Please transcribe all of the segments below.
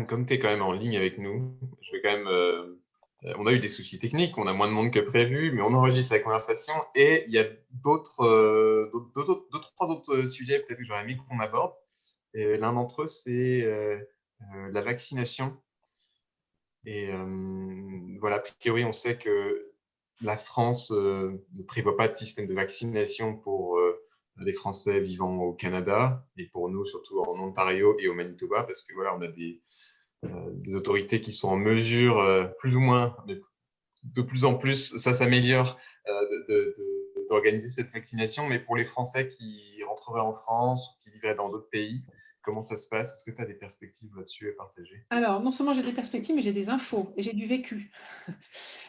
Comme tu es quand même en ligne avec nous, je vais quand même. On a eu des soucis techniques, on a moins de monde que prévu, mais on enregistre la conversation et il y a deux, trois autres sujets peut-être que j'aurais aimé qu'on aborde. L'un d'entre eux, c'est la vaccination. Et voilà, a priori, on sait que la France ne prévoit pas de système de vaccination pour les Français vivant au Canada et pour nous, surtout en Ontario et au Manitoba, parce que voilà, on a des autorités qui sont en mesure, plus ou moins, mais de plus en plus, ça s'améliore, d'organiser cette vaccination. Mais pour les Français qui rentreraient en France ou qui vivraient dans d'autres pays, comment ça se passe? Est-ce que tu as des perspectives là-dessus à partager? Alors, non seulement j'ai des perspectives, mais j'ai des infos et j'ai du vécu.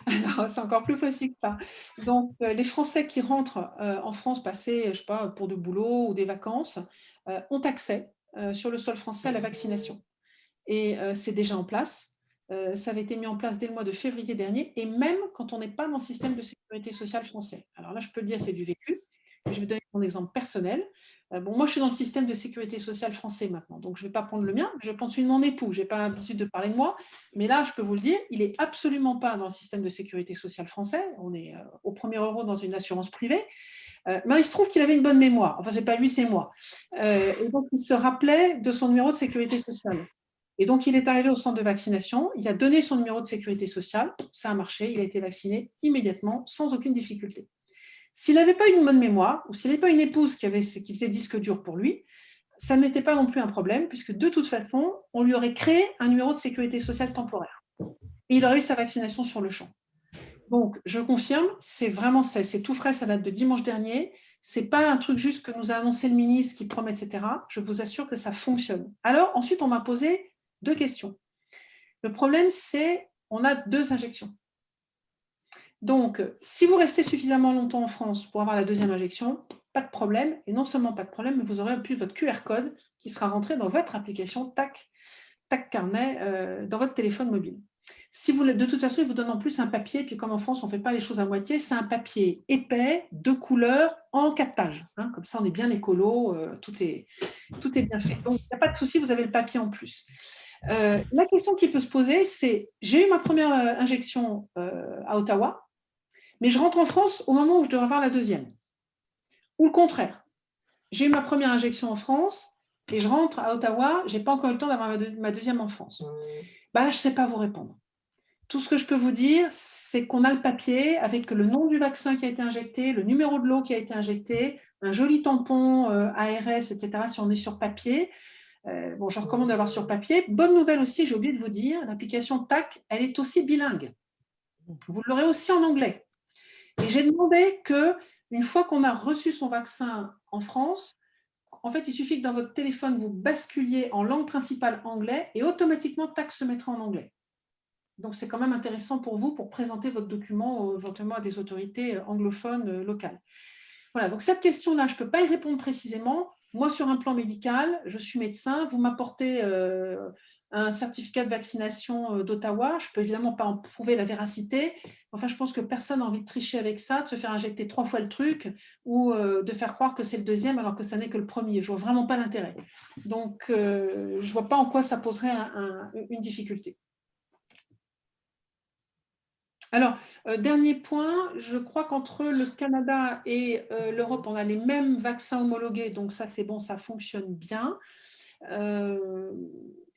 Alors, c'est encore plus possible que ça. Donc, les Français qui rentrent en France passer, je ne sais pas, pour de boulot ou des vacances, ont accès sur le sol français à la vaccination. Et c'est déjà en place. Ça avait été mis en place dès le mois de février dernier, et même quand on n'est pas dans le système de sécurité sociale français. Alors là, je peux le dire, c'est du vécu. Je vais donner mon exemple personnel. Bon, moi, je suis dans le système de sécurité sociale français maintenant, donc je ne vais pas prendre le mien, je vais prendre celui de mon époux. Je n'ai pas l'habitude de parler de moi, mais là, je peux vous le dire, il n'est absolument pas dans le système de sécurité sociale français. On est au premier euro dans une assurance privée. Mais il se trouve qu'il avait une bonne mémoire. Enfin, ce n'est pas lui, c'est moi. Et donc, il se rappelait de son numéro de sécurité sociale. Et donc, il est arrivé au centre de vaccination, il a donné son numéro de sécurité sociale, ça a marché, il a été vacciné immédiatement, sans aucune difficulté. S'il n'avait pas une bonne mémoire, ou s'il n'avait pas une épouse qui faisait disque dur pour lui, ça n'était pas non plus un problème, puisque de toute façon, on lui aurait créé un numéro de sécurité sociale temporaire. Et il aurait eu sa vaccination sur le champ. Donc, je confirme, c'est tout frais, ça date de dimanche dernier. Ce n'est pas un truc juste que nous a annoncé le ministre qui promet, etc. Je vous assure que ça fonctionne. Alors, ensuite, on m'a posé 2 questions. Le problème, c'est on a 2 injections. Donc, si vous restez suffisamment longtemps en France pour avoir la 2e injection, pas de problème. Et non seulement pas de problème, mais vous aurez en plus votre QR code qui sera rentré dans votre application TAC Carnet dans votre téléphone mobile. De toute façon, ils vous donnent en plus un papier, puis comme en France, on ne fait pas les choses à moitié, c'est un papier épais, de couleur, en 4 pages. Comme ça, on est bien écolo, tout est bien fait. Donc, il n'y a pas de souci, vous avez le papier en plus. La question qui peut se poser, c'est j'ai eu ma première injection à Ottawa, mais je rentre en France au moment où je devrais avoir la 2e. Ou le contraire. J'ai eu ma première injection en France et je rentre à Ottawa, je n'ai pas encore eu le temps d'avoir ma 2e en France. Là, je ne sais pas vous répondre. Tout ce que je peux vous dire, c'est qu'on a le papier avec le nom du vaccin qui a été injecté, le numéro de lot qui a été injecté, un joli tampon ARS, etc. si on est sur papier. Bon, je recommande d'avoir sur papier. Bonne nouvelle aussi, j'ai oublié de vous dire, l'application TAC, elle est aussi bilingue. Vous l'aurez aussi en anglais. Et j'ai demandé qu'une fois qu'on a reçu son vaccin en France, en fait, il suffit que dans votre téléphone, vous basculiez en langue principale anglais et automatiquement, TAC se mettra en anglais. Donc, c'est quand même intéressant pour vous pour présenter votre document éventuellement à des autorités anglophones locales. Voilà, donc cette question-là, je ne peux pas y répondre précisément. Moi, sur un plan médical, je suis médecin, vous m'apportez un certificat de vaccination d'Ottawa, je ne peux évidemment pas en prouver la véracité. Enfin, je pense que personne n'a envie de tricher avec ça, de se faire injecter 3 fois le truc ou de faire croire que c'est le 2e alors que ça n'est que le 1er. Je ne vois vraiment pas l'intérêt. Donc, je ne vois pas en quoi ça poserait une difficulté. Alors, dernier point, je crois qu'entre le Canada et l'Europe, on a les mêmes vaccins homologués, donc ça c'est bon, ça fonctionne bien.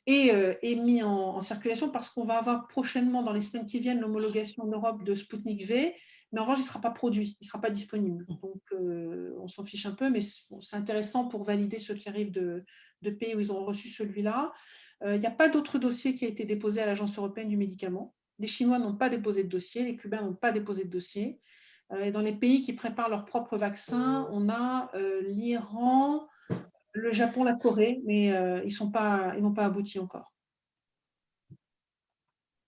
Et mis en circulation parce qu'on va avoir prochainement, dans les semaines qui viennent, l'homologation en Europe de Sputnik V, mais en revanche, il ne sera pas produit, il ne sera pas disponible. Donc, on s'en fiche un peu, mais c'est intéressant pour valider ceux qui arrivent de pays où ils ont reçu celui-là. Il n'y a pas d'autre dossier qui a été déposé à l'Agence européenne du médicament. Les Chinois n'ont pas déposé de dossier, les Cubains n'ont pas déposé de dossier. Et dans les pays qui préparent leurs propres vaccins, on a l'Iran, le Japon, la Corée, mais ils n'ont pas abouti encore.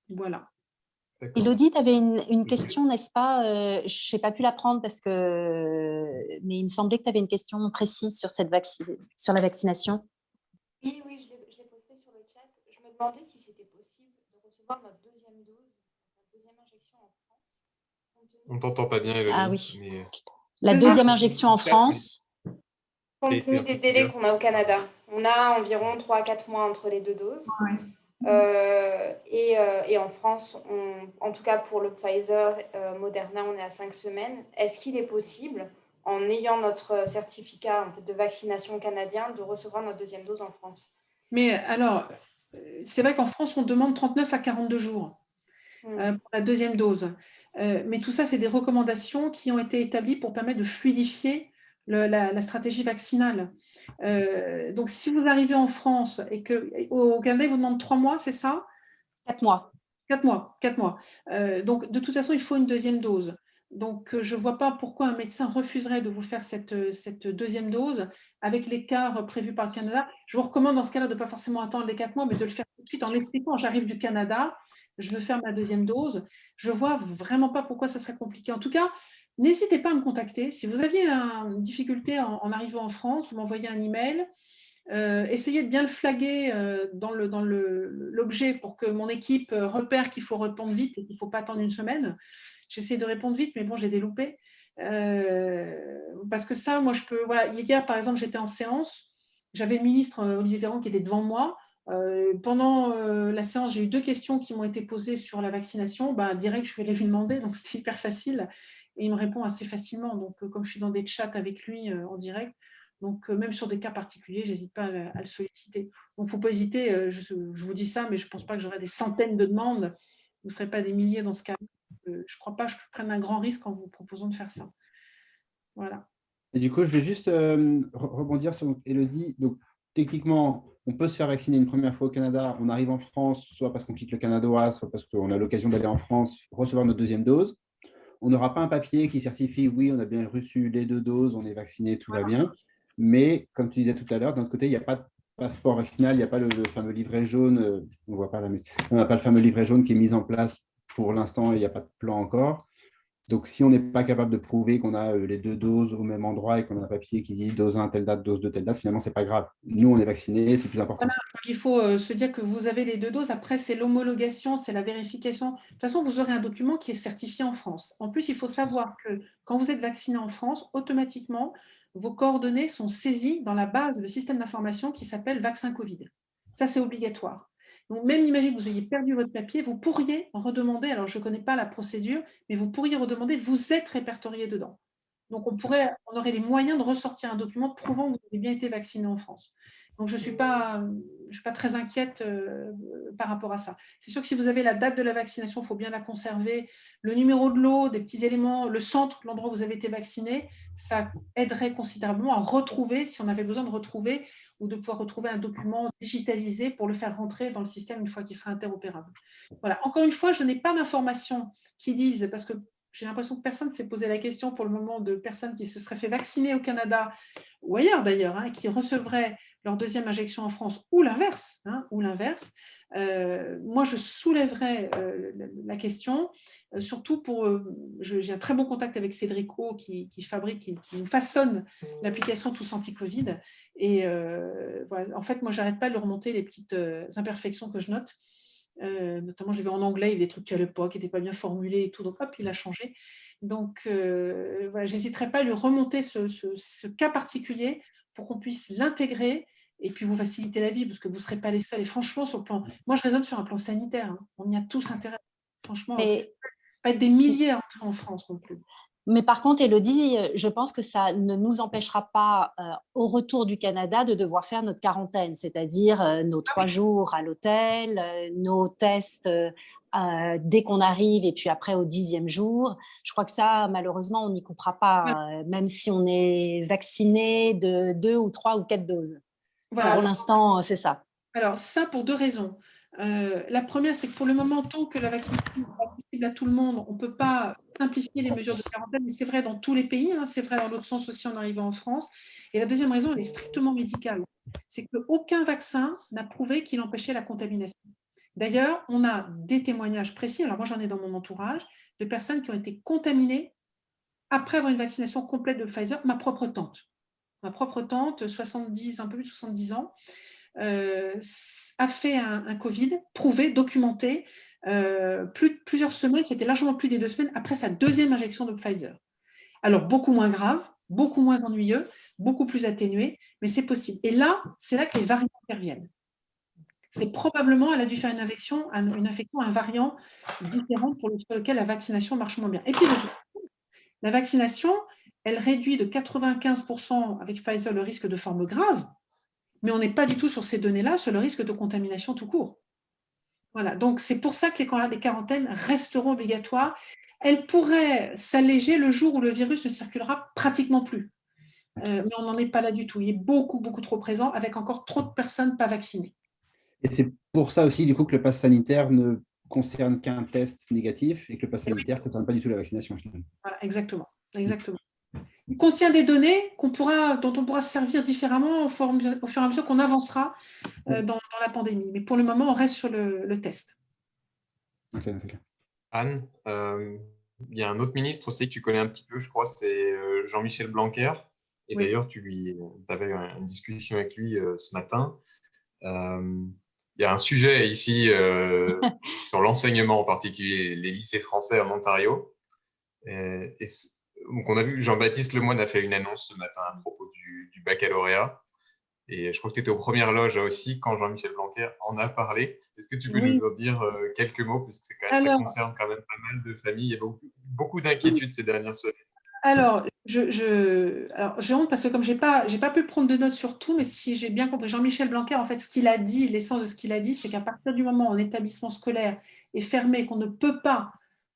Voilà. Élodie, tu avais une question, n'est-ce pas? Je n'ai pas pu la prendre mais il me semblait que tu avais une question précise sur sur la vaccination. Oui, je l'ai posté sur le chat. Je me demandais si c'était possible de recevoir notre 2e dose, notre 2e injection en France. On ne t'entend pas bien, Élodie. Ah oui. Mais... La 2e injection en France. Compte tenu des délais qu'on a au Canada, on a environ 3 à 4 mois entre les 2 doses. Ouais. Et en France, en tout cas pour le Pfizer, Moderna, on est à 5 semaines. Est-ce qu'il est possible, en ayant notre certificat en fait, de vaccination canadien, de recevoir notre deuxième dose en France? Mais alors, c'est vrai qu'en France, on demande 39 à 42 jours pour la deuxième dose. Mais tout ça, c'est des recommandations qui ont été établies pour permettre de fluidifier la stratégie vaccinale. Donc, si vous arrivez en France et qu'au Canada, ils vous demandent 3 mois, c'est ça? 4 mois. 4 mois, 4 mois. Donc, de toute façon, il faut une deuxième dose. Donc, je ne vois pas pourquoi un médecin refuserait de vous faire cette deuxième dose avec l'écart prévu par le Canada. Je vous recommande dans ce cas-là de ne pas forcément attendre les 4 mois, mais de le faire tout de suite en expliquant, j'arrive du Canada, je veux faire ma deuxième dose. Je ne vois vraiment pas pourquoi ça serait compliqué. En tout cas, n'hésitez pas à me contacter. Si vous aviez une difficulté en arrivant en France, vous m'envoyez un email. Essayez de bien le flaguer dans l'objet pour que mon équipe repère qu'il faut répondre vite et qu'il ne faut pas attendre une semaine. J'essaie de répondre vite, mais bon, j'ai des loupés. Parce que ça, moi, je peux… Voilà, hier, par exemple, j'étais en séance. J'avais le ministre Olivier Véran qui était devant moi. Pendant la séance, j'ai eu 2 questions qui m'ont été posées sur la vaccination. Direct, je suis allée lui demander, donc c'était hyper facile. Et il me répond assez facilement. Donc, comme je suis dans des chats avec lui en direct, donc, même sur des cas particuliers, je n'hésite pas à le solliciter. Donc, il ne faut pas hésiter. Je vous dis ça, mais je ne pense pas que j'aurai des centaines de demandes. Vous ne serez pas des milliers dans ce cas. Je ne crois pas que je prenne un grand risque en vous proposant de faire ça. Voilà. Et du coup, je vais juste rebondir sur Élodie. Donc, techniquement, on peut se faire vacciner une première fois au Canada. On arrive en France, soit parce qu'on quitte le Canada, soit parce qu'on a l'occasion d'aller en France, recevoir notre deuxième dose. On n'aura pas un papier qui certifie, oui, on a bien reçu les 2 doses, on est vacciné, tout va bien. Mais comme tu disais tout à l'heure, d'un autre côté, il n'y a pas de passeport vaccinal, il n'y a pas le fameux livret jaune, on voit pas là, mais on n'a pas le fameux livret jaune qui est mis en place pour l'instant, il n'y a pas de plan encore. Donc, si on n'est pas capable de prouver qu'on a les 2 doses au même endroit et qu'on a un papier qui dit dose 1 telle date, dose 2 telle date, finalement, ce n'est pas grave. Nous, on est vaccinés, c'est plus important. Voilà, il faut se dire que vous avez les 2 doses. Après, c'est l'homologation, c'est la vérification. De toute façon, vous aurez un document qui est certifié en France. En plus, il faut savoir que quand vous êtes vacciné en France, automatiquement, vos coordonnées sont saisies dans la base, le système d'information qui s'appelle Vaccin Covid. Ça, c'est obligatoire. Donc, même imaginez que vous ayez perdu votre papier, vous pourriez redemander, alors je ne connais pas la procédure, mais vous pourriez redemander, vous êtes répertorié dedans. Donc, on aurait les moyens de ressortir un document prouvant que vous avez bien été vacciné en France. Donc, je ne suis pas très inquiète par rapport à ça. C'est sûr que si vous avez la date de la vaccination, il faut bien la conserver. Le numéro de lot, des petits éléments, le centre, l'endroit où vous avez été vacciné, ça aiderait considérablement à retrouver, si on avait besoin de retrouver, ou de pouvoir retrouver un document digitalisé pour le faire rentrer dans le système une fois qu'il sera interopérable. Voilà. Encore une fois, je n'ai pas d'informations qui disent, parce que j'ai l'impression que personne ne s'est posé la question pour le moment de personnes qui se seraient fait vacciner au Canada ou ailleurs d'ailleurs, qui recevraient leur deuxième injection en France ou l'inverse. Moi, je soulèverais la question, surtout pour… j'ai un très bon contact avec Cédrico qui fabrique, qui nous façonne l'application Tous Anti-Covid. Et voilà, en fait, moi, je n'arrête pas de lui remonter les petites imperfections que je note. Notamment, j'ai vu en anglais, il y avait des trucs qui à l'époque n'étaient pas bien formulés et tout, donc hop, il a changé. Donc, voilà, je n'hésiterai pas à lui remonter ce cas particulier pour qu'on puisse l'intégrer et puis vous faciliter la vie, parce que vous ne serez pas les seuls. Et franchement, sur le plan… Moi, je raisonne sur un plan sanitaire. On y a tous intérêt. Franchement, pas être des milliers à entrer en France non plus. Mais par contre, Élodie, je pense que ça ne nous empêchera pas, au retour du Canada, de devoir faire notre quarantaine, c'est-à-dire nos 3 jours à l'hôtel, nos tests dès qu'on arrive et puis après au 10e jour. Je crois que ça, malheureusement, on n'y coupera pas, même si on est vacciné de 2 ou 3 ou 4 doses. Voilà. Pour l'instant, c'est ça. Alors, ça pour 2 raisons. La première, c'est que pour le moment, tant que la vaccination n'est pas accessible à tout le monde, on ne peut pas simplifier les mesures de quarantaine, mais c'est vrai dans tous les pays, c'est vrai dans l'autre sens aussi en arrivant en France. Et la deuxième raison, elle est strictement médicale. C'est qu'aucun vaccin n'a prouvé qu'il empêchait la contamination. D'ailleurs, on a des témoignages précis, alors moi j'en ai dans mon entourage, de personnes qui ont été contaminées après avoir une vaccination complète de Pfizer. Ma propre tante, 70, un peu plus de 70 ans, a fait un Covid prouvé, documenté, plusieurs semaines, c'était largement plus des 2 semaines après sa deuxième injection de Pfizer. Alors, beaucoup moins grave, beaucoup moins ennuyeux, beaucoup plus atténué, mais c'est possible. Et là, c'est là que les variants interviennent. c'est probablement, elle a dû faire une infection, un variant différent sur lequel la vaccination marche moins bien. Et puis, la vaccination, elle réduit de 95% avec Pfizer le risque de forme grave, mais on n'est pas du tout sur ces données-là, sur le risque de contamination tout court. Voilà, donc c'est pour ça que les quarantaines resteront obligatoires. Elles pourraient s'alléger le jour où le virus ne circulera pratiquement plus. Mais on n'en est pas là du tout. Il est beaucoup, beaucoup trop présent, avec encore trop de personnes pas vaccinées. Et c'est pour ça aussi, du coup, que le pass sanitaire ne concerne qu'un test négatif et que le pass sanitaire ne concerne pas du tout la vaccination. Voilà, exactement. Il contient des données dont on pourra se servir différemment au fur et à mesure qu'on avancera dans la pandémie. Mais pour le moment, on reste sur le test. Ok, c'est clair. Anne, il y a un autre ministre aussi que tu connais un petit peu, je crois, c'est Jean-Michel Blanquer. Et Oui. d'ailleurs, tu avais une discussion avec lui ce matin. Il y a un sujet ici sur l'enseignement, en particulier les lycées français en Ontario. Donc, on a vu que Jean-Baptiste Lemoyne a fait une annonce ce matin à propos du baccalauréat. Et je crois que tu étais aux premières loges aussi quand Jean-Michel Blanquer en a parlé. Est-ce que tu peux nous en dire quelques mots, puisque ça concerne quand même pas mal de familles. Il y a beaucoup d'inquiétudes ces dernières semaines. Alors, j'ai honte parce que comme j'ai pas pu prendre de notes sur tout, mais si j'ai bien compris, Jean-Michel Blanquer, en fait, ce qu'il a dit, l'essence de ce qu'il a dit, c'est qu'à partir du moment où un établissement scolaire est fermé, qu'on ne peut pas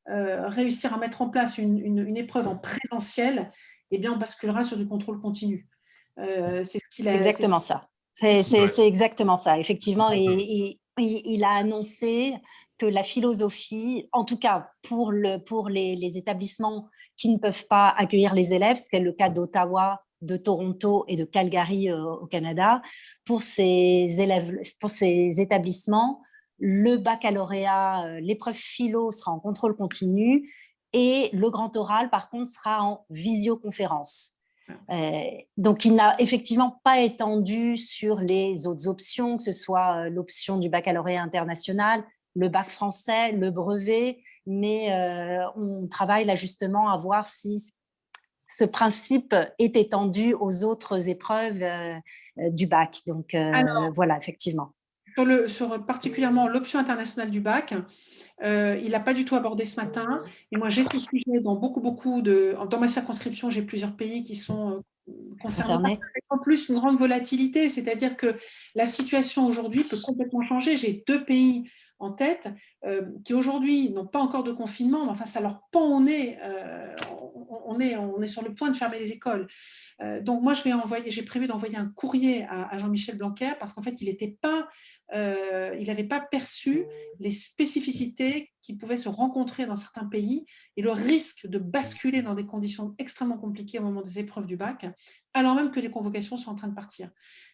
réussir à mettre en place une épreuve en présentiel, eh bien, on basculera sur du contrôle continu. C'est ce qu'il a. Exactement ça. C'est exactement ça, effectivement. Et il a annoncé que la philosophie, en tout cas pour les établissements qui ne peuvent pas accueillir les élèves, ce qui est le cas d'Ottawa, de Toronto et de Calgary au Canada, pour ces établissements, le baccalauréat, l'épreuve philo sera en contrôle continu et le grand oral, par contre, sera en visioconférence. Donc, il n'a effectivement pas étendu sur les autres options, que ce soit l'option du baccalauréat international, le bac français, le brevet, mais on travaille là justement à voir si ce principe est étendu aux autres épreuves du bac. Donc, voilà, effectivement. Sur particulièrement l'option internationale du bac, il n'a pas du tout abordé ce matin. Et moi, j'ai ce sujet dans ma circonscription, j'ai plusieurs pays qui sont concernés. En plus, une grande volatilité, c'est-à-dire que la situation aujourd'hui peut complètement changer. J'ai 2 pays en tête qui aujourd'hui n'ont pas encore de confinement, mais enfin, ça leur pend au nez. On est sur le point de fermer les écoles. Donc, moi, j'ai prévu d'envoyer un courrier à Jean-Michel Blanquer parce qu'en fait, il n'avait pas perçu les spécificités qui pouvaient se rencontrer dans certains pays et le risque de basculer dans des conditions extrêmement compliquées au moment des épreuves du bac, alors même que les convocations sont en train de partir.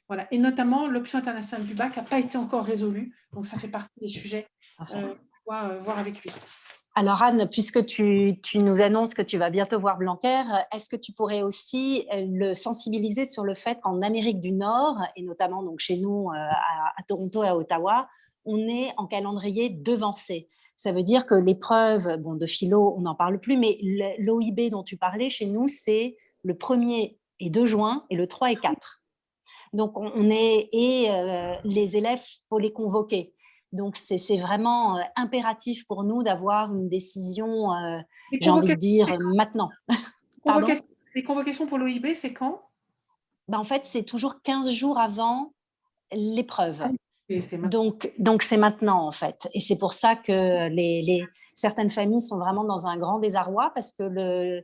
Voilà. Et notamment, l'option internationale du bac n'a pas été encore résolue, donc ça fait partie des sujets qu'on doit voir avec lui. Alors Anne, puisque tu nous annonces que tu vas bientôt voir Blanquer, est-ce que tu pourrais aussi le sensibiliser sur le fait qu'en Amérique du Nord, et notamment donc chez nous à Toronto et à Ottawa, on est en calendrier devancé. Ça veut dire que l'épreuve de philo, on n'en parle plus, mais l'OIB dont tu parlais chez nous, c'est le 1er et 2 juin et le 3 et 4. Donc, les élèves, il faut les convoquer. Donc, c'est vraiment impératif pour nous d'avoir une décision, j'ai envie de dire, maintenant. Les convocations pour l'OIB, c'est quand ? En fait, c'est toujours 15 jours avant l'épreuve. Donc, c'est maintenant, en fait. Et c'est pour ça que certaines familles sont vraiment dans un grand désarroi parce que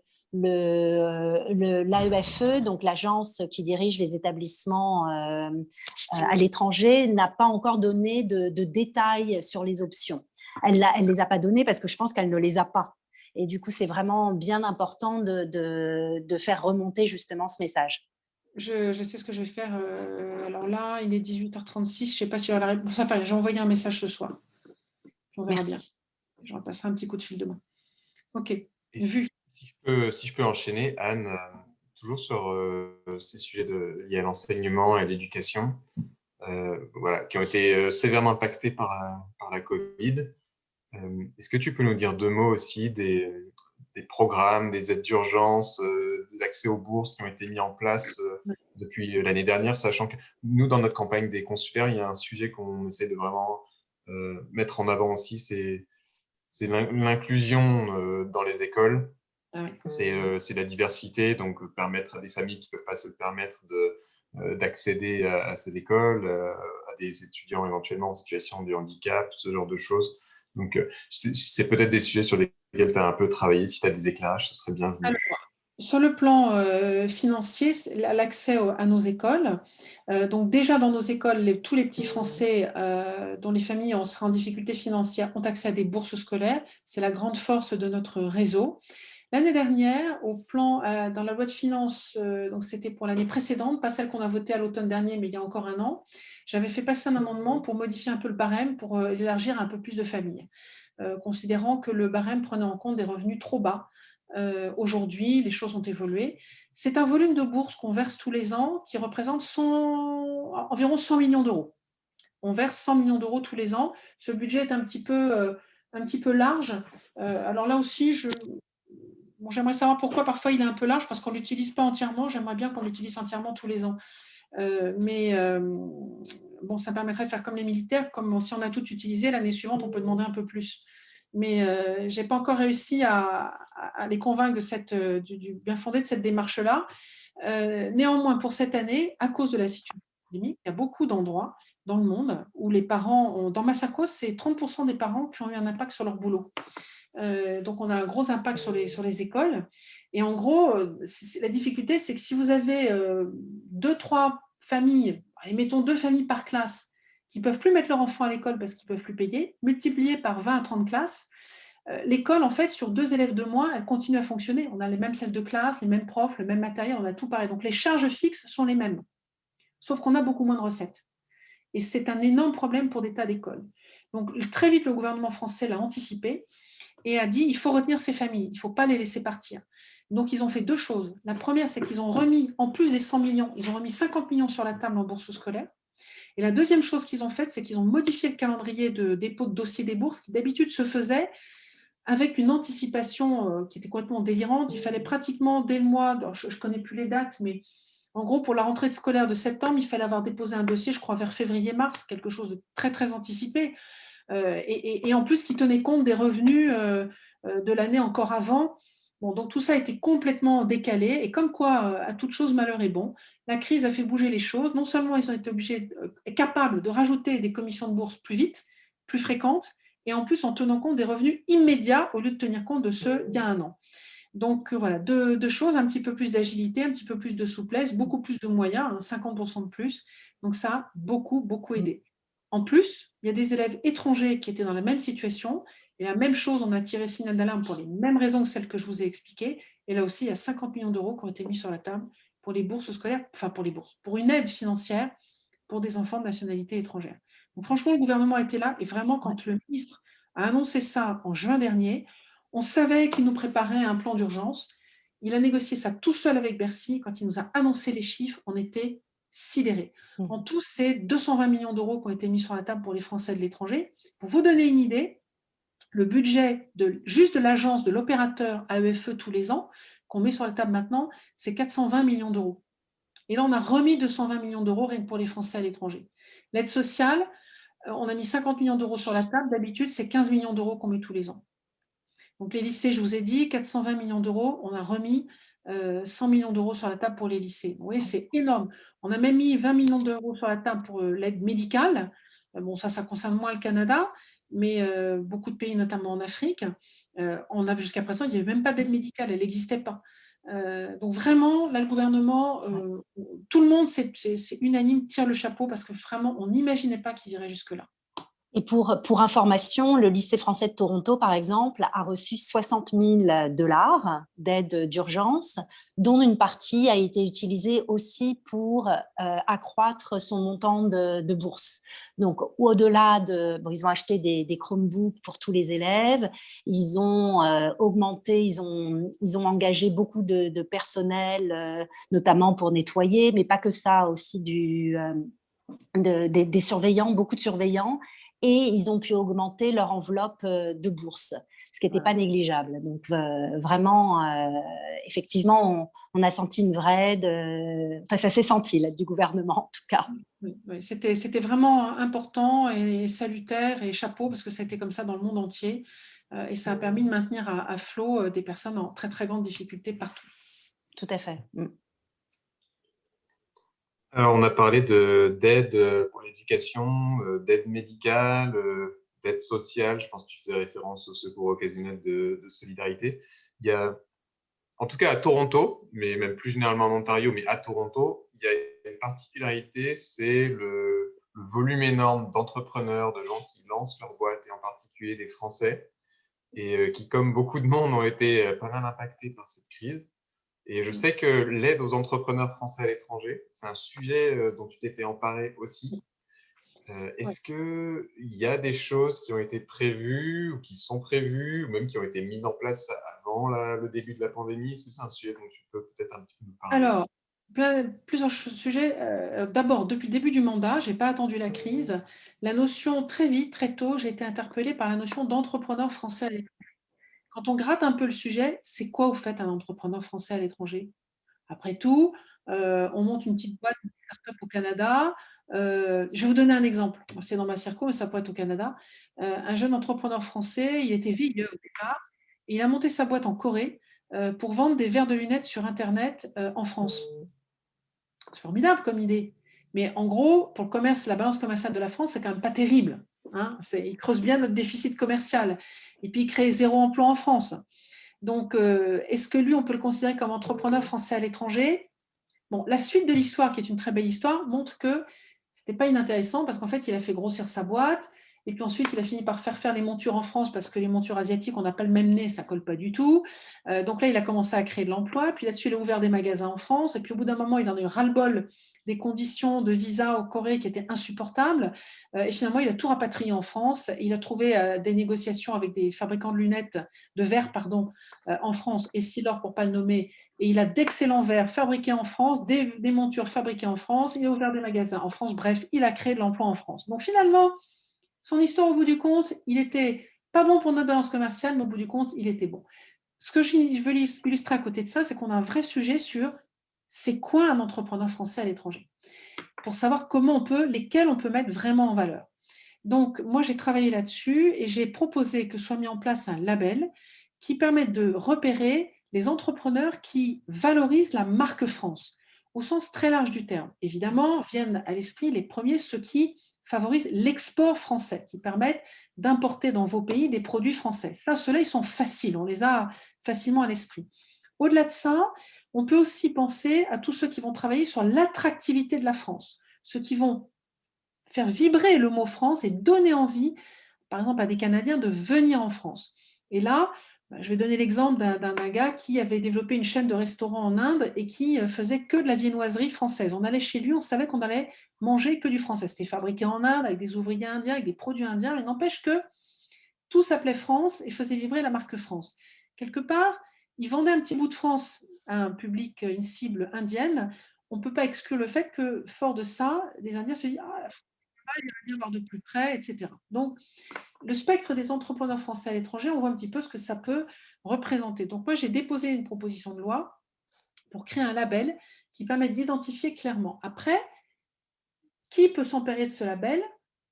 l'AEFE, donc l'agence qui dirige les établissements à l'étranger, n'a pas encore donné de détails sur les options. Elle ne les a pas données parce que je pense qu'elle ne les a pas. Et du coup, c'est vraiment bien important de faire remonter justement ce message. Je sais ce que je vais faire. Alors là, il est 18h36. Je ne sais pas si j'aurai la réponse. Enfin, j'ai envoyé un message ce soir. On verra bien. Je repasserai un petit coup de fil demain. OK. Si je peux enchaîner, Anne, toujours sur ces sujets liés à l'enseignement et à l'éducation, qui ont été sévèrement impactés par la Covid. Est-ce que tu peux nous dire 2 mots aussi des programmes, des aides d'urgence, l'accès aux bourses qui ont été mis en place depuis l'année dernière, sachant que nous, dans notre campagne des consulaires, il y a un sujet qu'on essaie de vraiment mettre en avant aussi, c'est l'inclusion dans les écoles. Ah oui. C'est la diversité, donc permettre à des familles qui ne peuvent pas se le permettre d'accéder à ces écoles, à des étudiants éventuellement en situation de handicap, ce genre de choses. Donc, c'est peut-être des sujets sur lesquels tu as un peu travaillé. Si tu as des éclairages, ce serait bienvenu. Alors, sur le plan financier, l'accès à nos écoles. Donc déjà dans nos écoles, tous les petits Français dont les familles seraient en difficulté financière ont accès à des bourses scolaires. C'est la grande force de notre réseau. L'année dernière, dans la loi de finances, donc c'était pour l'année précédente, pas celle qu'on a votée à l'automne dernier, mais il y a encore un an, j'avais fait passer un amendement pour modifier un peu le barème, pour élargir un peu plus de familles, considérant que le barème prenait en compte des revenus trop bas. Aujourd'hui, les choses ont évolué. C'est un volume de bourse qu'on verse tous les ans qui représente environ 100 millions d'euros. On verse 100 millions d'euros tous les ans. Ce budget est un petit peu large. Alors là aussi, j'aimerais savoir pourquoi parfois il est un peu large, parce qu'on ne l'utilise pas entièrement. J'aimerais bien qu'on l'utilise entièrement tous les ans. Bon, ça permettrait de faire comme les militaires, comme si on a tout utilisé, l'année suivante, on peut demander un peu plus. Mais je n'ai pas encore réussi à les convaincre du bien fondé de cette démarche-là. Néanmoins, pour cette année, à cause de la situation pandémique, il y a beaucoup d'endroits dans le monde où les parents dans ma circose, c'est 30% des parents qui ont eu un impact sur leur boulot. Donc, on a un gros impact sur les écoles. Et en gros, la difficulté, c'est que si vous avez 2-3 familles, allez, mettons 2 familles par classe, qui ne peuvent plus mettre leur enfant à l'école parce qu'ils ne peuvent plus payer, multiplié par 20 à 30 classes, l'école, en fait, sur 2 élèves de moins, elle continue à fonctionner. On a les mêmes salles de classe, les mêmes profs, le même matériel, on a tout pareil. Donc, les charges fixes sont les mêmes, sauf qu'on a beaucoup moins de recettes. Et c'est un énorme problème pour des tas d'écoles. Donc, très vite, le gouvernement français l'a anticipé et a dit il faut retenir ces familles, il ne faut pas les laisser partir. Donc, ils ont fait 2 choses. La première, c'est qu'ils ont remis, en plus des 100 millions, ils ont remis 50 millions sur la table en bourse scolaire. Et la deuxième chose qu'ils ont faite, c'est qu'ils ont modifié le calendrier de dépôt de dossier des bourses qui d'habitude se faisait avec une anticipation qui était complètement délirante. Il fallait pratiquement dès le mois, je ne connais plus les dates, mais en gros, pour la rentrée scolaire de septembre, il fallait avoir déposé un dossier, je crois, vers février-mars, quelque chose de très, très anticipé. Et en plus, qui tenait compte des revenus de l'année encore avant. Bon, donc tout ça a été complètement décalé. Et comme quoi, à toute chose, malheur est bon. La crise a fait bouger les choses. Non seulement ils ont été capables de rajouter des commissions de bourse plus vite, plus fréquentes, et en plus en tenant compte des revenus immédiats au lieu de tenir compte de ceux d'il y a un an. Donc voilà, deux choses, un petit peu plus d'agilité, un petit peu plus de souplesse, beaucoup plus de moyens, 50% de plus. Donc ça a beaucoup, beaucoup aidé. En plus, il y a des élèves étrangers qui étaient dans la même situation. Et la même chose, on a tiré signal d'alarme pour les mêmes raisons que celles que je vous ai expliquées. Et là aussi, il y a 50 millions d'euros qui ont été mis sur la table pour les bourses scolaires, enfin pour les bourses, pour une aide financière pour des enfants de nationalité étrangère. Donc franchement, le gouvernement était là. Et vraiment, quand le ministre a annoncé ça en juin dernier, on savait qu'il nous préparait un plan d'urgence. Il a négocié ça tout seul avec Bercy. Quand il nous a annoncé les chiffres, on était sidérés. En tout, c'est 220 millions d'euros qui ont été mis sur la table pour les Français de l'étranger. Pour vous donner une idée, le budget juste de l'agence de l'opérateur AEFE tous les ans, qu'on met sur la table maintenant, c'est 420 millions d'euros. Et là, on a remis 220 millions d'euros rien que pour les Français à l'étranger. L'aide sociale, on a mis 50 millions d'euros sur la table. D'habitude, c'est 15 millions d'euros qu'on met tous les ans. Donc les lycées, je vous ai dit, 420 millions d'euros. On a remis 100 millions d'euros sur la table pour les lycées. Vous voyez, c'est énorme. On a même mis 20 millions d'euros sur la table pour l'aide médicale. Bon, ça concerne moins le Canada, mais beaucoup de pays, notamment en Afrique. Jusqu'à présent, il n'y avait même pas d'aide médicale, elle n'existait pas. Donc vraiment, là, le gouvernement, tout le monde, c'est unanime, tire le chapeau parce que vraiment, on n'imaginait pas qu'ils iraient jusque-là. Et pour information, le lycée français de Toronto, par exemple, a reçu 60 000 $ d'aide d'urgence, dont une partie a été utilisée aussi pour accroître son montant de bourse. Donc, au-delà ils ont acheté des Chromebooks pour tous les élèves, ils ont augmenté, ils ont engagé beaucoup de personnel, notamment pour nettoyer, mais pas que ça, aussi des surveillants, beaucoup de surveillants. Et ils ont pu augmenter leur enveloppe de bourse. ce qui n'était pas négligeable. Donc, vraiment, effectivement, on a senti une vraie aide, enfin, ça s'est senti, l'aide du gouvernement, en tout cas. Oui, c'était vraiment important et salutaire, et chapeau, parce que ça a été comme ça dans le monde entier. Et ça a permis de maintenir à flot des personnes en très, très grande difficulté partout. Tout à fait. Alors, on a parlé d'aide pour l'éducation, d'aide médicale, d'aide sociale. Je pense que tu faisais référence au secours occasionnel de solidarité. Il y a, en tout cas à Toronto, mais même plus généralement en Ontario, mais à Toronto, il y a une particularité, c'est le volume énorme d'entrepreneurs, de gens qui lancent leur boîte, et en particulier des Français, et qui, comme beaucoup de monde, ont été pas mal impactés par cette crise. Et je sais que l'aide aux entrepreneurs français à l'étranger, c'est un sujet dont tu t'étais emparé aussi. Est-ce qu'il y a des choses qui ont été prévues ou qui sont prévues ou même qui ont été mises en place avant le début de la pandémie? Est-ce que c'est un sujet dont tu peux peut-être un petit peu nous parler? Alors, plusieurs sujets. D'abord, depuis le début du mandat, je n'ai pas attendu la crise. La notion, très vite, très tôt, j'ai été interpellée par la notion d'entrepreneur français à l'étranger. Quand on gratte un peu le sujet, c'est quoi au fait un entrepreneur français à l'étranger? Après tout, on monte une petite boîte, une start-up au Canada. Je vais vous donner un exemple. C'est dans ma circo, mais ça peut être au Canada. Un jeune entrepreneur français, il était veilleux au départ, et il a monté sa boîte en Corée pour vendre des verres de lunettes sur Internet en France. C'est formidable comme idée. Mais en gros, pour le commerce, la balance commerciale de la France, c'est quand même pas terrible. Hein. Il creuse bien notre déficit commercial. Et puis, il crée 0 emploi en France. Donc, est-ce que lui, on peut le considérer comme entrepreneur français à l'étranger? Bon, la suite de l'histoire, qui est une très belle histoire, montre que ce n'était pas inintéressant parce qu'en fait, il a fait grossir sa boîte. Et puis ensuite, il a fini par faire les montures en France parce que les montures asiatiques, on n'a pas le même nez, ça ne colle pas du tout. Donc là, il a commencé à créer de l'emploi. Puis là-dessus, il a ouvert des magasins en France. Et puis au bout d'un moment, il en a eu ras-le-bol des conditions de visa au Corée qui étaient insupportables. Et finalement, il a tout rapatrié en France. Il a trouvé des négociations avec des fabricants de lunettes, de verres, pardon, en France, Essilor pour ne pas le nommer. Et il a d'excellents verres fabriqués en France, des montures fabriquées en France. Il a ouvert des magasins en France. Bref, il a créé de l'emploi en France. Donc finalement, son histoire, au bout du compte, il était pas bon pour notre balance commerciale, mais au bout du compte, il était bon. Ce que je veux illustrer à côté de ça, c'est qu'on a un vrai sujet sur c'est quoi un entrepreneur français à l'étranger, pour savoir lesquels on peut mettre vraiment en valeur. Donc, moi, j'ai travaillé là-dessus et j'ai proposé que soit mis en place un label qui permette de repérer les entrepreneurs qui valorisent la marque France, au sens très large du terme. Évidemment, viennent à l'esprit les premiers, ceux qui favorisent l'export français, qui permettent d'importer dans vos pays des produits français. Ça, ceux-là, ils sont faciles, on les a facilement à l'esprit. Au-delà de ça, on peut aussi penser à tous ceux qui vont travailler sur l'attractivité de la France, ceux qui vont faire vibrer le mot France et donner envie, par exemple, à des Canadiens de venir en France. Et là, je vais donner l'exemple d'un gars qui avait développé une chaîne de restaurants en Inde et qui faisait que de la viennoiserie française. On allait chez lui, on savait qu'on allait manger que du français. C'était fabriqué en Inde avec des ouvriers indiens, avec des produits indiens, mais n'empêche que tout s'appelait France et faisait vibrer la marque France. Quelque part, il vendait un petit bout de France à un public, une cible indienne. On ne peut pas exclure le fait que, fort de ça, les Indiens se disent « Ah, il va bien voir de plus près, etc. » Donc, le spectre des entrepreneurs français à l'étranger, on voit un petit peu ce que ça peut représenter. Donc, moi, j'ai déposé une proposition de loi pour créer un label qui permette d'identifier clairement. Après, qui peut s'emparer de ce label?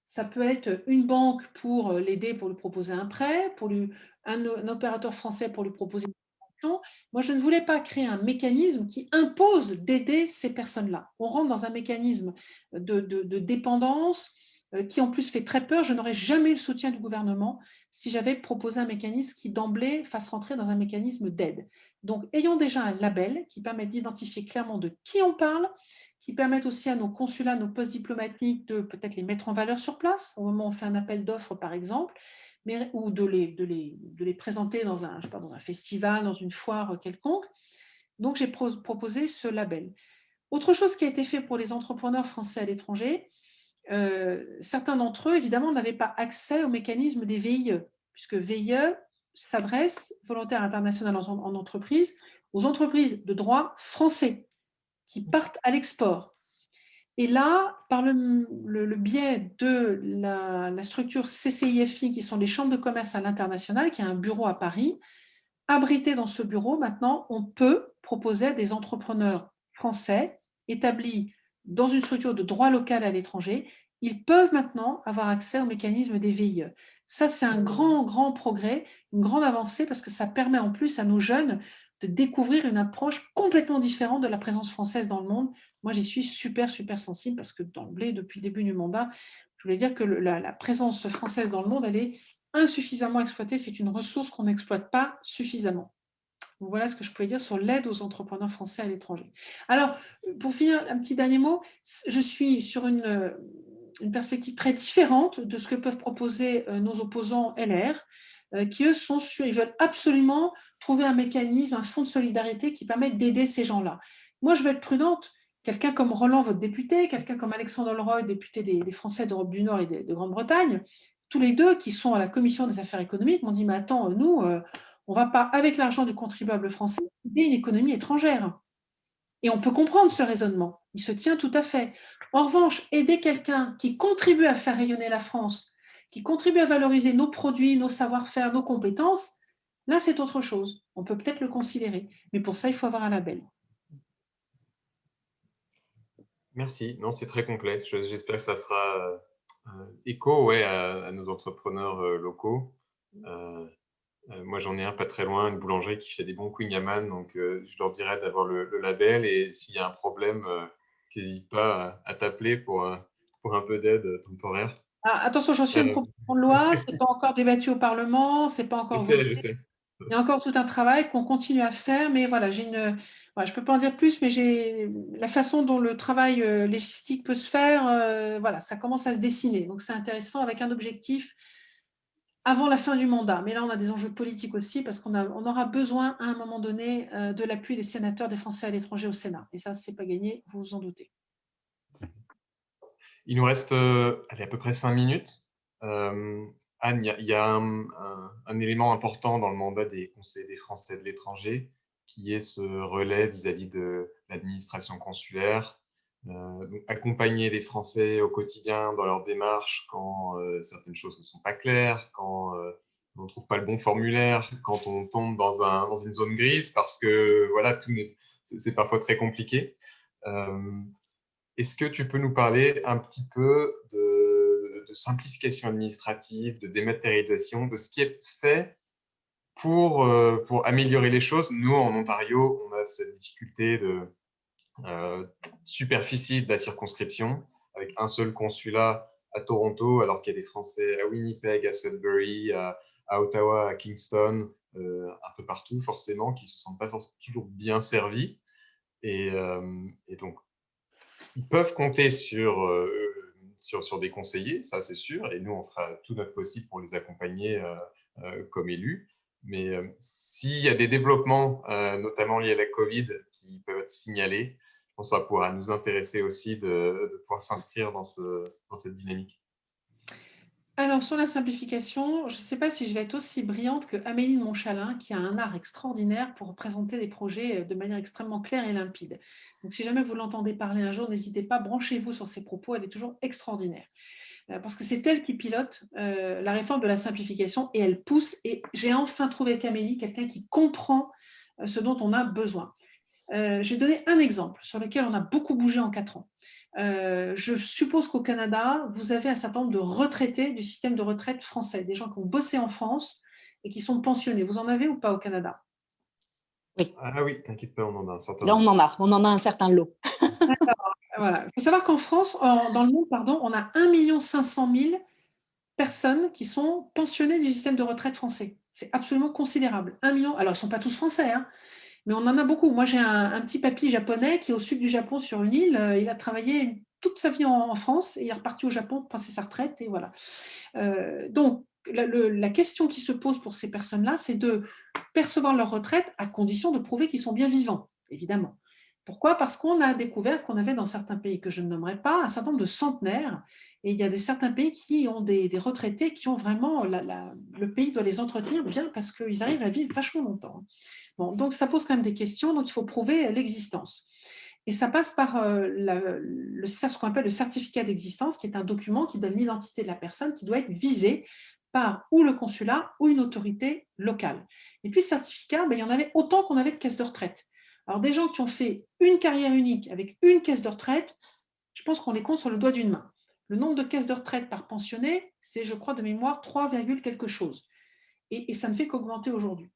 Ça peut être une banque pour l'aider, pour lui proposer un prêt, un opérateur français pour lui proposer une subvention. Moi, je ne voulais pas créer un mécanisme qui impose d'aider ces personnes-là. On rentre dans un mécanisme de dépendance qui, en plus, fait très peur. Je n'aurais jamais eu le soutien du gouvernement si j'avais proposé un mécanisme qui, d'emblée, fasse rentrer dans un mécanisme d'aide. Donc, ayons déjà un label qui permet d'identifier clairement de qui on parle, qui permettent aussi à nos consulats, nos postes diplomatiques de peut-être les mettre en valeur sur place, au moment où on fait un appel d'offres, par exemple, ou de les présenter dans un festival, dans une foire quelconque. Donc, j'ai proposé ce label. Autre chose qui a été fait pour les entrepreneurs français à l'étranger, certains d'entre eux, évidemment, n'avaient pas accès au mécanisme des VIE, puisque VIE s'adresse, volontaire international en entreprise, aux entreprises de droit français qui partent à l'export. Et là, par le biais de la structure CCIFI, qui sont les chambres de commerce à l'international, qui a un bureau à Paris, abrité dans ce bureau, maintenant, on peut proposer à des entrepreneurs français établis dans une structure de droit local à l'étranger, ils peuvent maintenant avoir accès au mécanisme des VIE. Ça, c'est un grand, grand progrès, une grande avancée, parce que ça permet en plus à nos jeunes de découvrir une approche complètement différente de la présence française dans le monde. Moi, j'y suis super, super sensible, parce que d'emblée, depuis le début du mandat, je voulais dire que la présence française dans le monde, elle est insuffisamment exploitée. C'est une ressource qu'on n'exploite pas suffisamment. Donc, voilà ce que je pouvais dire sur l'aide aux entrepreneurs français à l'étranger. Alors, pour finir, un petit dernier mot. Je suis sur une perspective très différente de ce que peuvent proposer nos opposants LR, qui, eux, ils veulent absolument trouver un mécanisme, un fonds de solidarité qui permette d'aider ces gens-là. Moi, je vais être prudente. Quelqu'un comme Roland, votre député, quelqu'un comme Alexandre Leroy, député des Français d'Europe du Nord et de Grande-Bretagne, tous les deux qui sont à la Commission des affaires économiques, m'ont dit, mais attends, nous, on ne va pas, avec l'argent du contribuable français, aider une économie étrangère. Et on peut comprendre ce raisonnement. Il se tient tout à fait. En revanche, aider quelqu'un qui contribue à faire rayonner la France, qui contribue à valoriser nos produits, nos savoir-faire, nos compétences, là, c'est autre chose. On peut peut-être le considérer. Mais pour ça, il faut avoir un label. Merci. Non, c'est très complet. J'espère que ça fera écho à nos entrepreneurs locaux. Moi, j'en ai un pas très loin, une boulangerie qui fait des bons Queen Yaman, donc je leur dirais d'avoir le label, et s'il y a un problème, qu'ils n'hésitent pas à t'appeler pour un peu d'aide temporaire. Ah, attention, j'en suis à une proposition de loi, ce n'est pas encore débattu au Parlement, ce n'est pas encore voté. Je sais. Il y a encore tout un travail qu'on continue à faire, mais voilà, je ne peux pas en dire plus, mais la façon dont le travail légistique peut se faire, voilà, ça commence à se dessiner. Donc, c'est intéressant, avec un objectif avant la fin du mandat. Mais là, on a des enjeux politiques aussi, parce qu'on aura besoin à un moment donné de l'appui des sénateurs des Français à l'étranger au Sénat. Et ça, ce n'est pas gagné, vous vous en doutez. Il nous reste à peu près 5 minutes. Anne, il y a un élément important dans le mandat des conseillers des Français de l'étranger, qui est ce relais vis-à-vis de l'administration consulaire, donc accompagner les Français au quotidien dans leur démarche quand certaines choses ne sont pas claires, quand on ne trouve pas le bon formulaire, quand on tombe dans une zone grise, parce que voilà, c'est parfois très compliqué. Est-ce que tu peux nous parler un petit peu de simplification administrative, de dématérialisation, de ce qui est fait pour améliorer les choses? Nous, en Ontario, on a cette difficulté de superficie de la circonscription, avec un seul consulat à Toronto, alors qu'il y a des Français à Winnipeg, à Sudbury, à Ottawa, à Kingston, un peu partout, forcément, qui ne se sentent pas toujours bien servis. Et donc, ils peuvent compter sur des conseillers, ça c'est sûr, et nous on fera tout notre possible pour les accompagner comme élus. Mais s'il y a des développements, notamment liés à la Covid, qui peuvent être signalés, je pense que ça pourra nous intéresser aussi de pouvoir s'inscrire dans cette dynamique. Alors, sur la simplification, je ne sais pas si je vais être aussi brillante que Amélie de Montchalin, qui a un art extraordinaire pour présenter des projets de manière extrêmement claire et limpide. Donc, si jamais vous l'entendez parler un jour, n'hésitez pas, branchez-vous sur ses propos, elle est toujours extraordinaire. Parce que c'est elle qui pilote la réforme de la simplification, et elle pousse. Et j'ai enfin trouvé avec Amélie quelqu'un qui comprend ce dont on a besoin. Je vais donner un exemple sur lequel on a beaucoup bougé en 4 ans. Je suppose qu'au Canada, vous avez un certain nombre de retraités du système de retraite français, des gens qui ont bossé en France et qui sont pensionnés. Vous en avez ou pas au Canada? Oui. Ah oui, t'inquiète pas, on en a un certain Là, nombre. on en a un certain lot. Voilà. Il faut savoir qu'en France, dans le monde, on a 1 500 000 personnes qui sont pensionnées du système de retraite français. C'est absolument considérable. 1 million. Alors, ils ne sont pas tous français, hein, mais on en a beaucoup. Moi, j'ai un petit papy japonais qui est au sud du Japon sur une île. Il a travaillé toute sa vie en France et il est reparti au Japon pour passer sa retraite. Et voilà. Donc, la question qui se pose pour ces personnes-là, c'est de percevoir leur retraite à condition de prouver qu'ils sont bien vivants, évidemment. Pourquoi? Parce qu'on a découvert qu'on avait dans certains pays que je ne nommerai pas un certain nombre de centenaires, et il y a certains pays qui ont des retraités qui ont vraiment, le pays doit les entretenir bien parce qu'ils arrivent à vivre vachement longtemps. Bon, donc ça pose quand même des questions, donc il faut prouver l'existence. Et ça passe par ce qu'on appelle le certificat d'existence, qui est un document qui donne l'identité de la personne qui doit être visée par ou le consulat ou une autorité locale. Et puis, ce certificat, il y en avait autant qu'on avait de caisses de retraite. Alors, des gens qui ont fait une carrière unique avec une caisse de retraite, je pense qu'on les compte sur le doigt d'une main. Le nombre de caisses de retraite par pensionné, c'est, je crois, de mémoire, 3, quelque chose. Et ça ne fait qu'augmenter aujourd'hui.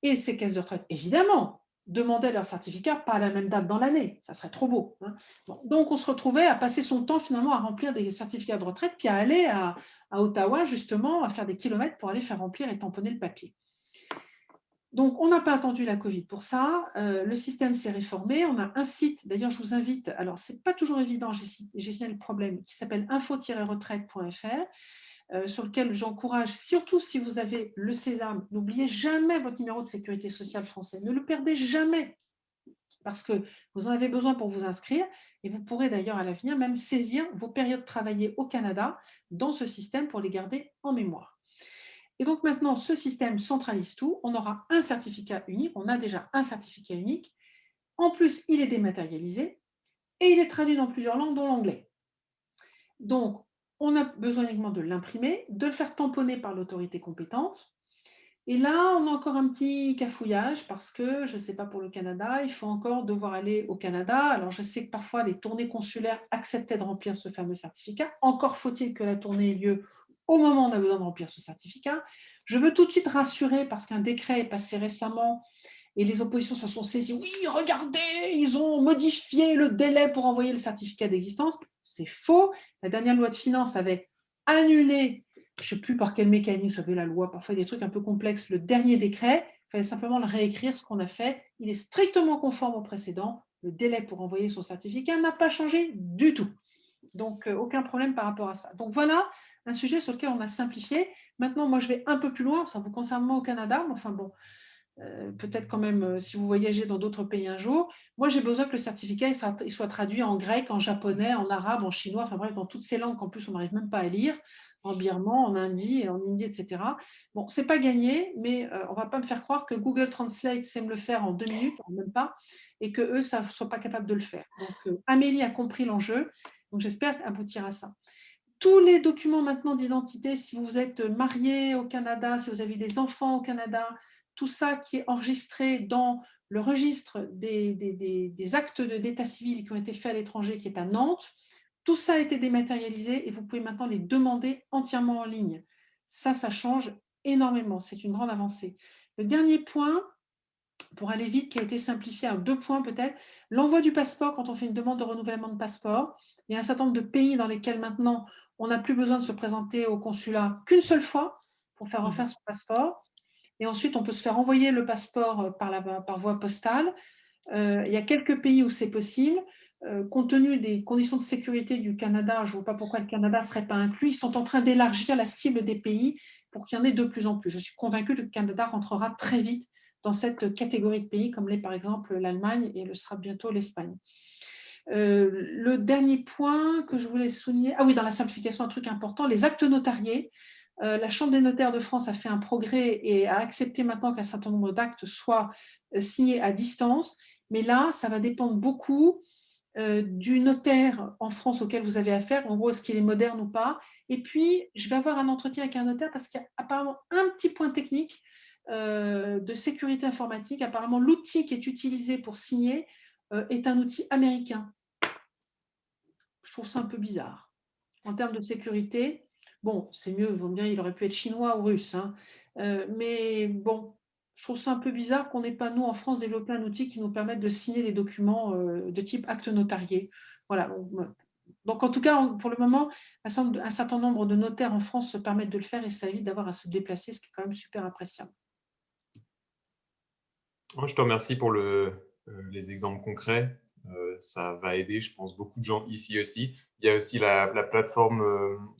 Et ces caisses de retraite, évidemment, demandaient leur certificat pas à la même date dans l'année. Ça serait trop beau. Hein. Bon, donc, on se retrouvait à passer son temps finalement à remplir des certificats de retraite, puis à aller à Ottawa, justement, à faire des kilomètres pour aller faire remplir et tamponner le papier. Donc, on n'a pas attendu la Covid pour ça. Le système s'est réformé. On a un site, d'ailleurs, je vous invite, alors, ce n'est pas toujours évident, j'ai signalé le problème, qui s'appelle info-retraite.fr, sur lequel j'encourage, surtout si vous avez le Sésame, n'oubliez jamais votre numéro de sécurité sociale français. Ne le perdez jamais, parce que vous en avez besoin pour vous inscrire. Et vous pourrez d'ailleurs à l'avenir même saisir vos périodes travaillées au Canada dans ce système pour les garder en mémoire. Et donc maintenant, ce système centralise tout. On aura un certificat unique. On a déjà un certificat unique. En plus, il est dématérialisé et il est traduit dans plusieurs langues, dont l'anglais. Donc, on a besoin uniquement de l'imprimer, de le faire tamponner par l'autorité compétente. Et là, on a encore un petit cafouillage parce que, je ne sais pas pour le Canada, il faut encore devoir aller au Canada. Alors, je sais que parfois, les tournées consulaires acceptaient de remplir ce fameux certificat. Encore faut-il que la tournée ait lieu au moment où on a besoin de remplir ce certificat. Je veux tout de suite rassurer parce qu'un décret est passé récemment et les oppositions se sont saisies. Oui, regardez, ils ont modifié le délai pour envoyer le certificat d'existence. C'est faux. La dernière loi de finances avait annulé, je ne sais plus par quel mécanisme avait la loi, parfois des trucs un peu complexes, le dernier décret. Il fallait simplement le réécrire, ce qu'on a fait. Il est strictement conforme au précédent. Le délai pour envoyer son certificat n'a pas changé du tout. Donc, aucun problème par rapport à ça. Donc, voilà un sujet sur lequel on a simplifié. Maintenant, moi, je vais un peu plus loin. Ça vous concerne moins au Canada, mais enfin bon, peut-être quand même si vous voyagez dans d'autres pays un jour. Moi, j'ai besoin que le certificat il soit traduit en grec, en japonais, en arabe, en chinois, enfin bref, dans toutes ces langues qu'en plus on n'arrive même pas à lire, en birman, en hindi, etc. Bon, c'est pas gagné, mais on va pas me faire croire que Google Translate sait me le faire en 2 minutes, même pas, et que eux, ça ne sont pas capables de le faire. Donc, Amélie a compris l'enjeu, donc j'espère aboutir à ça. Tous les documents maintenant d'identité, si vous êtes marié au Canada, si vous avez des enfants au Canada, tout ça qui est enregistré dans le registre des actes d'état civil qui ont été faits à l'étranger, qui est à Nantes, tout ça a été dématérialisé et vous pouvez maintenant les demander entièrement en ligne. Ça change énormément. C'est une grande avancée. Le dernier point, pour aller vite, qui a été simplifié à 2 points peut-être, l'envoi du passeport quand on fait une demande de renouvellement de passeport. Il y a un certain nombre de pays dans lesquels maintenant, on n'a plus besoin de se présenter au consulat qu'une seule fois pour faire refaire son passeport. Et ensuite, on peut se faire envoyer le passeport par voie postale. Il y a quelques pays où c'est possible. Compte tenu des conditions de sécurité du Canada, je ne vois pas pourquoi le Canada ne serait pas inclus. Ils sont en train d'élargir la cible des pays pour qu'il y en ait de plus en plus. Je suis convaincue que le Canada rentrera très vite dans cette catégorie de pays, comme l'est par exemple l'Allemagne et le sera bientôt l'Espagne. Le dernier point que je voulais souligner, ah oui, dans la simplification, un truc important, les actes notariés. La Chambre des notaires de France a fait un progrès et a accepté maintenant qu'un certain nombre d'actes soient signés à distance. Mais là, ça va dépendre beaucoup du notaire en France auquel vous avez affaire. En gros, est-ce qu'il est moderne ou pas? Et puis, je vais avoir un entretien avec un notaire parce qu'il y a apparemment un petit point technique de sécurité informatique. Apparemment, l'outil qui est utilisé pour signer est un outil américain. Je trouve ça un peu bizarre. En termes de sécurité, bon, c'est mieux, vaut bien, il aurait pu être chinois ou russe. Hein. Mais bon, je trouve ça un peu bizarre qu'on n'ait pas, nous, en France, développé un outil qui nous permette de signer des documents de type acte notarié. Voilà. Donc, en tout cas, pour le moment, un certain nombre de notaires en France se permettent de le faire et ça évite d'avoir à se déplacer, ce qui est quand même super appréciable. Moi, je te remercie pour les exemples concrets. Ça va aider, je pense, beaucoup de gens ici aussi. Il y a aussi la plateforme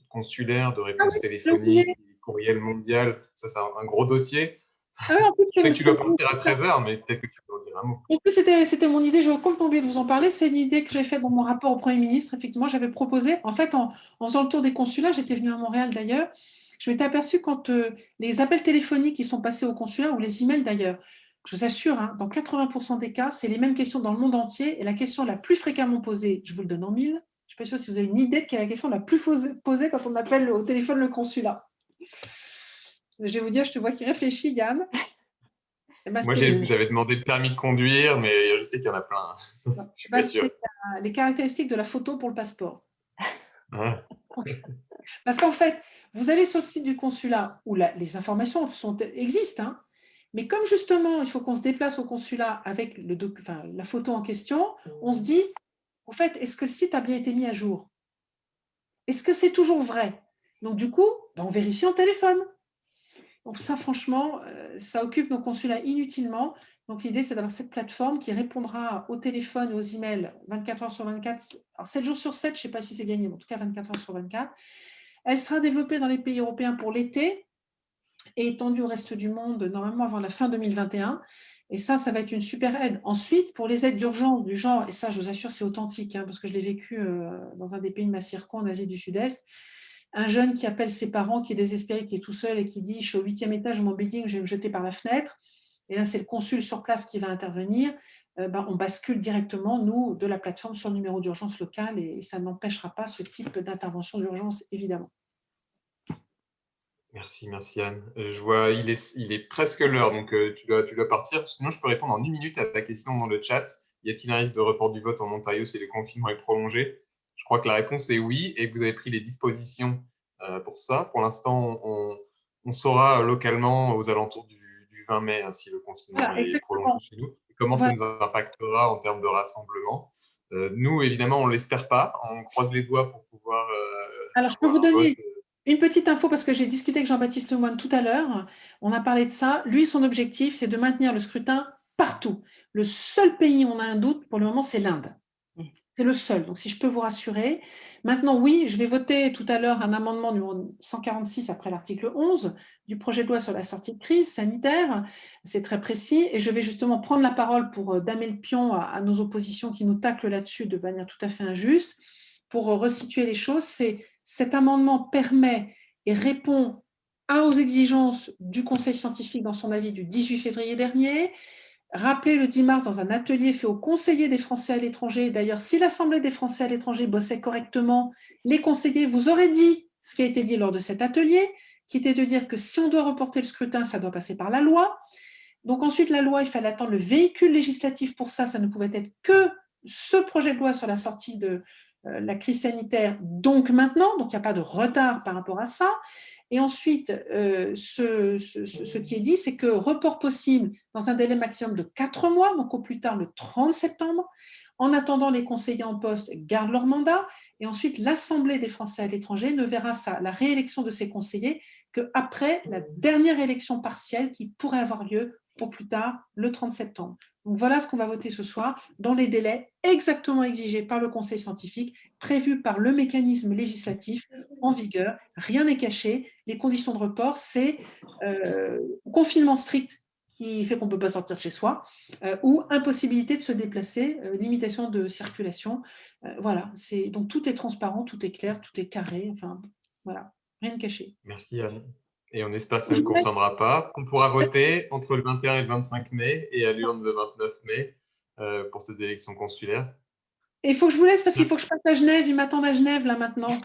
consulaire de réponse téléphonique, courriel mondial. Ça, c'est un gros dossier. Ah oui, en plus, je sais que tu dois partir à 13h, mais peut-être que tu peux en dire un mot. En plus, c'était mon idée, j'ai complètement oublié de vous en parler. C'est une idée que j'ai faite dans mon rapport au Premier ministre. Effectivement, j'avais proposé, en fait, en faisant le tour des consulats, j'étais venue à Montréal d'ailleurs, je m'étais aperçue quand les appels téléphoniques qui sont passés au consulat, ou les emails d'ailleurs, je vous assure, hein, dans 80% des cas, c'est les mêmes questions dans le monde entier. Et la question la plus fréquemment posée, je vous le donne en mille, je ne suis pas sûre si vous avez une idée de quelle est la question la plus posée quand on appelle au téléphone le consulat. Je vais vous dire, je te vois qui réfléchit, Yann. Eh ben, Moi, j'avais demandé le permis de conduire, mais je sais qu'il y en a plein. Je suis pas sûr. C'est les caractéristiques de la photo pour le passeport. Ah. Parce qu'en fait, vous allez sur le site du consulat où les informations existent, hein, mais comme justement, il faut qu'on se déplace au consulat avec la photo en question, on se dit, en fait, est-ce que le site a bien été mis à jour? Est-ce que c'est toujours vrai? Donc du coup, on vérifie en téléphone. Donc ça, franchement, ça occupe nos consulats inutilement. Donc l'idée, c'est d'avoir cette plateforme qui répondra au téléphone et aux emails 24 heures sur 24. Alors 7 jours sur 7, je ne sais pas si c'est gagné, mais en tout cas 24 heures sur 24. Elle sera développée dans les pays européens pour l'été et étendue au reste du monde, normalement avant la fin 2021. Et ça va être une super aide. Ensuite, pour les aides d'urgence du genre, et ça, je vous assure, c'est authentique, hein, parce que je l'ai vécu dans un des pays de ma circon, en Asie du Sud-Est, un jeune qui appelle ses parents, qui est désespéré, qui est tout seul et qui dit « je suis au 8e étage de mon building, je vais me jeter par la fenêtre ». Et là, c'est le consul sur place qui va intervenir. On bascule directement, nous, de la plateforme sur le numéro d'urgence local et ça n'empêchera pas ce type d'intervention d'urgence, évidemment. Merci Anne. Je vois, il est presque l'heure, donc tu dois partir. Sinon, je peux répondre en 1 minute à ta question dans le chat. Y a-t-il un risque de report du vote en Ontario si le confinement est prolongé? Je crois que la réponse est oui, et que vous avez pris les dispositions pour ça. Pour l'instant, on saura localement aux alentours du 20 mai hein, si le confinement est prolongé chez nous. Et comment ça nous impactera en termes de rassemblement. Nous, évidemment, on ne l'espère pas. On croise les doigts pour pouvoir… Alors, je peux vous donner une petite info parce que j'ai discuté avec Jean-Baptiste Lemoine tout à l'heure. On a parlé de ça. Lui, son objectif, c'est de maintenir le scrutin partout. Le seul pays où on a un doute, pour le moment, c'est l'Inde. C'est le seul. Donc, si je peux vous rassurer. Maintenant, oui, je vais voter tout à l'heure un amendement numéro 146 après l'article 11 du projet de loi sur la sortie de crise sanitaire. C'est très précis. Et je vais justement prendre la parole pour damer le pion à nos oppositions qui nous taclent là-dessus de manière tout à fait injuste. Pour resituer les choses, cet amendement permet et répond aux exigences du Conseil scientifique dans son avis du 18 février dernier, rappelé le 10 mars dans un atelier fait aux conseillers des Français à l'étranger. D'ailleurs, si l'Assemblée des Français à l'étranger bossait correctement, les conseillers vous auraient dit ce qui a été dit lors de cet atelier, qui était de dire que si on doit reporter le scrutin, ça doit passer par la loi. Donc ensuite, la loi, il fallait attendre le véhicule législatif pour ça. Ça ne pouvait être que ce projet de loi sur la sortie de la crise sanitaire, donc maintenant. Donc il n'y a pas de retard par rapport à ça. Et ensuite, ce qui est dit, c'est que report possible dans un délai maximum de 4 mois, donc au plus tard le 30 septembre. En attendant, les conseillers en poste gardent leur mandat. Et ensuite, l'Assemblée des Français à l'étranger ne verra la réélection de ses conseillers qu'après la dernière élection partielle qui pourrait avoir lieu au plus tard le 30 septembre. Donc voilà ce qu'on va voter ce soir dans les délais exactement exigés par le Conseil scientifique, prévus par le mécanisme législatif en vigueur. Rien n'est caché. Les conditions de report, c'est confinement strict qui fait qu'on ne peut pas sortir de chez soi, ou impossibilité de se déplacer, limitation de circulation. Voilà, donc tout est transparent, tout est clair, tout est carré. Enfin, voilà, rien de caché. Merci Anne. Et on espère que ça ne concernera pas. On pourra voter entre le 21 et le 25 mai et à l'urne le 29 mai pour ces élections consulaires. Et il faut que je vous laisse parce qu'il faut que je passe à Genève. Ils m'attendent à Genève là maintenant.